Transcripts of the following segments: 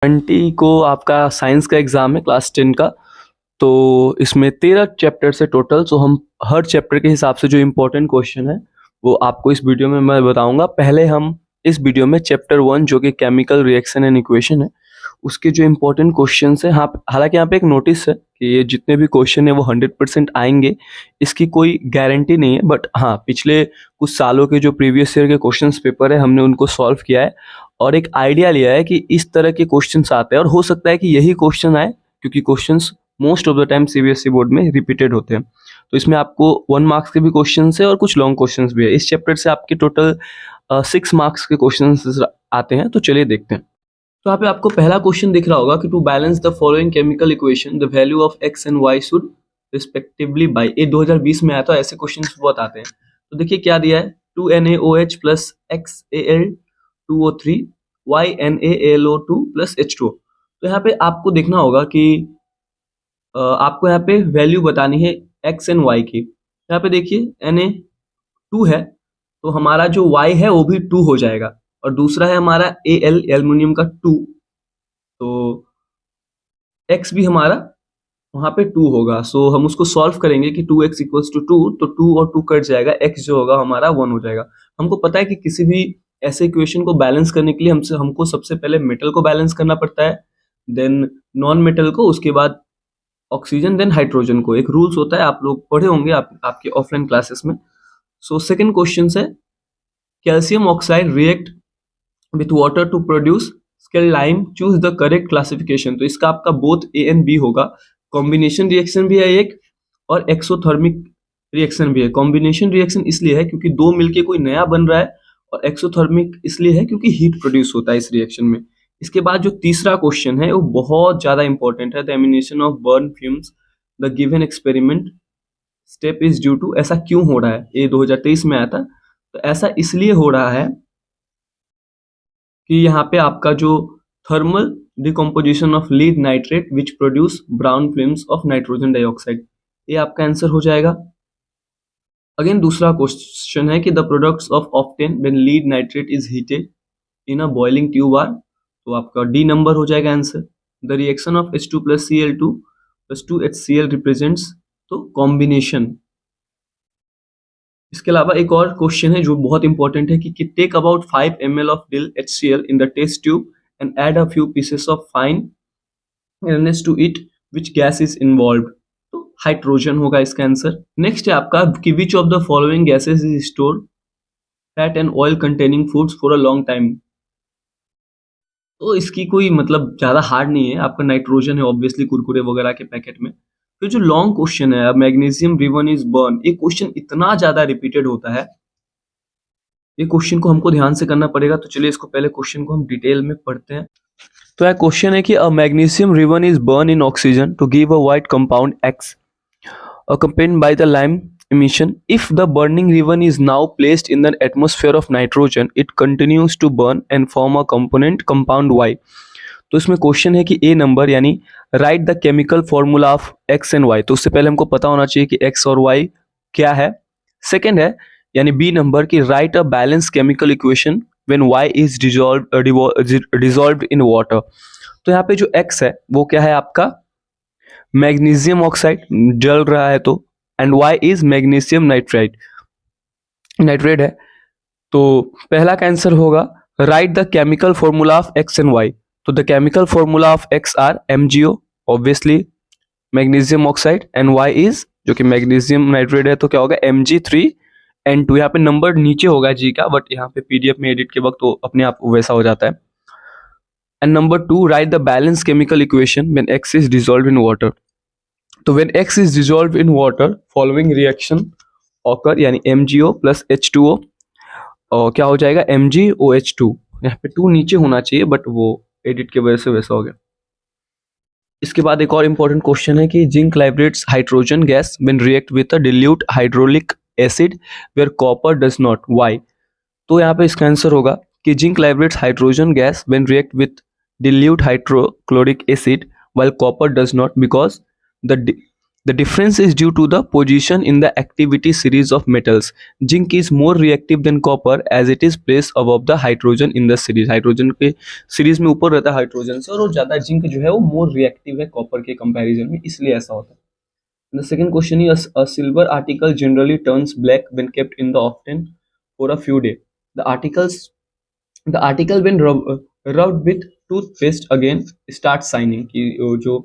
20 को आपका साइंस का एग्ज़ाम है क्लास 10 का। तो इसमें 13 चैप्टर्स है टोटल। सो हम हर चैप्टर के हिसाब से जो इम्पोर्टेंट क्वेश्चन है वो आपको इस वीडियो में मैं बताऊंगा। पहले हम इस वीडियो में चैप्टर 1 जो कि केमिकल रिएक्शन एंड इक्वेशन है उसके जो इम्पोर्टेंट क्वेश्चन है, हाँ हालांकि यहाँ पे एक नोटिस है कि ये जितने भी क्वेश्चन है वो 100% आएंगे, इसकी कोई गारंटी नहीं है। बट हाँ, पिछले कुछ सालों के जो प्रीवियस ईयर के क्वेश्चन पेपर है हमने उनको सॉल्व किया है और एक आइडिया लिया है कि इस तरह के क्वेश्चंस आते हैं और हो सकता है कि यही क्वेश्चन आए, क्योंकि questions most of the time CBSE board में रिपीटेड होते हैं। तो इसमें आपको 1 मार्क्स के भी क्वेश्चंस है और कुछ लॉन्ग क्वेश्चंस भी है। इस चैप्टर से आपके टोटल 6 मार्क्स के क्वेश्चंस आते हैं। तो चलिए देखते हैं। तो यहाँ पे आपको पहला क्वेश्चन दिख रहा होगा कि to balance the following chemical equation the value of X and Y should respectively be. ये 2020 में आया था, ऐसे क्वेश्चंस बहुत आते हैं। तो देखिए क्या दिया है, 2NaOH plus XAl2O3 YNaAlO2 plus H2O। तो यहाँ पे आपको देखना होगा कि आपको यहाँ पे वैल्यू बतानी है एक्स एंड वाई की। यहाँ पे देखिए Na2 है तो हमारा जो y है वो भी 2 हो जाएगा और दूसरा है हमारा Al एल्युमिनियम का 2, तो x भी हमारा वहां पे 2 होगा। सो हम उसको सॉल्व करेंगे कि 2x इक्वल्स टू 2, तो 2 और 2 कट जाएगा, x जो होगा हमारा 1 हो जाएगा। हमको पता है कि किसी भी ऐसे इक्वेशन को बैलेंस करने के लिए हमको सबसे पहले मेटल को बैलेंस करना पड़ता है, देन नॉन मेटल को, उसके बाद ऑक्सीजन, देन हाइड्रोजन को। एक रूल्स होता है, आप लोग पढ़े होंगे आपके ऑफलाइन क्लासेस में। सो सेकंड क्वेश्चन है calcium oxide react with water to produce slaked lime, choose the correct classification. तो इसका आपका बोथ ए एंड बी होगा। कॉम्बिनेशन रिएक्शन भी है एक और एक्सोथर्मिक रिएक्शन भी है। कॉम्बिनेशन रिएक्शन इसलिए है क्योंकि दो मिलके कोई नया बन रहा है, और एक्सोथर्मिक इसलिए है क्योंकि हीट प्रोड्यूस होता है इस रिएक्शन में। इसके बाद जो तीसरा क्वेश्चन है वो बहुत ज्यादा इंपॉर्टेंट है, the emanation of brown fumes the given experiment step is due to. ऐसा क्यों हो रहा है, ये 2023 में आया था। तो ऐसा इसलिए हो रहा है कि यहाँ पे आपका जो thermal decomposition of lead nitrate which produce brown films of nitrogen dioxide, ये आपका आंसर हो जाएगा। अगेन दूसरा क्वेश्चन है कि the products of octane when lead nitrate is heated in a boiling tube are, तो आपका डी नंबर हो जाएगा answer. The reaction of H2 plus Cl2 plus 2HCl represents, तो कॉम्बिनेशन। इसके अलावा एक और क्वेश्चन है जो बहुत इंपॉर्टेंट है कि take about 5 ml of dil HCl in the test tube and add a few pieces of fine एनएस to it, which gas is involve, तो हाइड्रोजन होगा इसका आंसर। नेक्स्ट है आपका कि which of the following gases is store fat and oil containing foods for a long time. तो इसकी कोई मतलब ज्यादा हार्ड नहीं है, आपका नाइट्रोजन है ऑब्वियसली कुरकुरे वगैरह के पैकेट में। तो जो लॉन्ग क्वेश्चन है मैग्नीशियम रिवन इज बर्न, ये क्वेश्चन इतना ज्यादा रिपीटेड होता है, ये क्वेश्चन को हमको ध्यान से करना पड़ेगा। तो चलिए इसको पहले क्वेश्चन को हम डिटेल में पढ़ते हैं। तो यह क्वेश्चन है कि a magnesium ribbon is burn in oxygen to give a white compound X accompanied by the lime emission. If the burning ribbon is now placed in the atmosphere of nitrogen, it continues to burn and form a component compound Y. तो इसमें question है कि A number यानी write the chemical formula of X and Y. तो उससे पहले हमको पता होना चाहिए कि एक्स और वाई क्या है। सेकंड है यानी बी नंबर की write a balance chemical equation when Y is dissolved in water. तो यहाँ पे जो एक्स है वो क्या है आपका मैग्नीशियम ऑक्साइड जल रहा है, तो and Y is magnesium nitrate है। तो पहला का आंसर होगा write the chemical formula of X and Y. तो the chemical formula of X are MgO obviously magnesium oxide, and Y is जो कि मैग्नीशियम नाइट्रेट है तो क्या होगा Mg3N2। यहाँ पे नंबर नीचे होगा जी का, बट यहाँ पे पीडीएफ में एडिट के वक्त तो अपने आप वैसा हो जाता है। And number 2 write the balance chemical equation when X is dissolved in water. तो when X is dissolved in water following reaction occur यानी MgO प्लस H2O और क्या हो जाएगा MgOH2। यहाँ पे 2 नीचे होना चाहिए बट वो एडिट की वजह से वैसा हो गया। इसके बाद एक और इंपॉर्टेंट क्वेश्चन है कि zinc liberates hydrogen gas when react with a dilute hydrochloric acid where copper does not, why. तो यहाँ पे इसका आंसर होगा कि zinc liberates hydrogen gas when react with dilute hydrochloric acid while copper does not because the The difference is due to the position in the activity series of metals. Zinc is more reactive than copper as it is placed above the hydrogen in the series. Hydrogen के series में ऊपर रहता है hydrogen से, और वो ज़्यादा zinc जो है वो मोर रिएक्टिव है कॉपर के कंपैरिजन में, इसलिए ऐसा होता है. The second question is, a silver article generally turns black when kept in the oven for a few days. The article when rubbed with toothpaste again starts shining. कि जो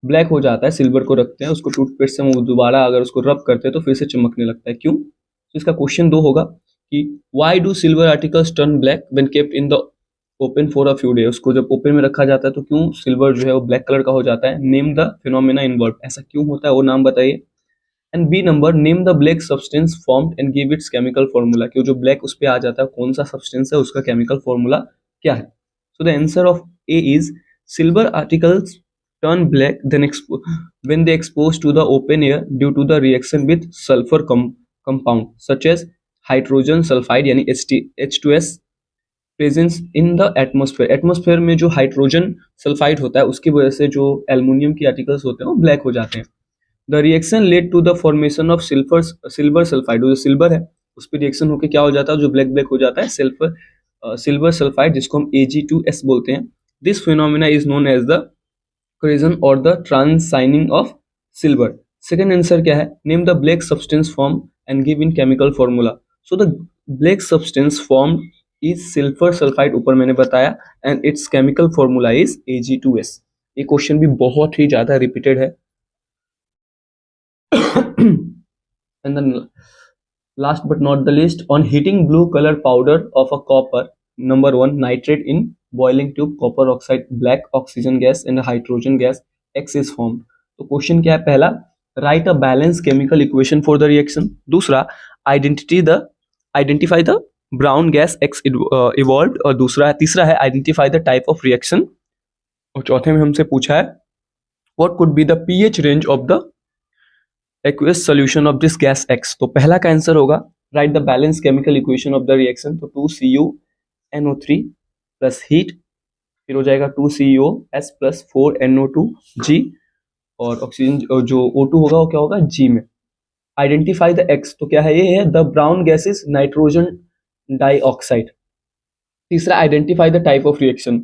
black हो जाता है, सिल्वर को रखते हैं, उसको टूथपेस्ट से वो दोबारा अगर उसको रब करते हैं तो फिर से चमकने लगता है. क्यों? तो इसका क्वेश्चन 2 होगा कि why do silver articles turn black when kept in the open for a few day. उसको जब ओपन में रखा जाता है तो क्यों सिल्वर जो है वो ब्लैक कलर का हो जाता है. Name the phenomena involve. ऐसा क्यों होता है वो नाम बताइए. And B number, name the black substance formed and give its chemical formula. कि जो ब्लैक उस पे आ जाता है कौन सा सब्सटेंस है, उसका केमिकल फॉर्मूला क्या है. So the answer of A is silver articles turn black when they exposed to the open air due to the reaction with sulfur compound such as hydrogen sulfide यानी H2S presence in the atmosphere. Atmosphere में जो hydrogen sulphide होता है उसकी वजह से जो aluminium की आर्टिकल्स होते हैं वो ब्लैक हो जाते हैं. The reaction led to the formation of silver sulphide. जो सिल्वर है उस पर रिएक्शन होकर क्या हो जाता है, जो ब्लैक ब्लैक हो जाता है सिल्वर सल्फाइड, जिसको हम Ag2S बोलते हैं. This phenomena is known as the corrosion or the transitioning of silver. Second answer क्या है, name the black substance formed and give in chemical formula. So the black substance formed is silver sulfide, ऊपर मैंने बताया, and its chemical formula is Ag2S. ये question भी बहुत ही ज्यादा repeated है. And then last but not the least, on heating blue color powder of a copper, number 1, nitrate in boiling tube, copper oxide, black oxygen gas and hydrogen gas, X is formed. तो question क्या है, पहला write a balance chemical equation for the reaction. दूसरा identify the brown gas X evolve. और तीसरा है identify the type of reaction. और चौथे में हमसे पूछा है what could be the pH range of the aqueous solution of this gas X. तो पहला का आंसर होगा write the balance chemical equation of the reaction. तो 2CuNO3 प्लस हीट, फिर हो जाएगा 2CuOS प्लस 4NO2G, और ऑक्सीजन जो O2 होगा वो क्या होगा G में. आइडेंटिफाई द X, तो क्या है, ये है the brown gases nitrogen dioxide. तीसरा identify the type of reaction,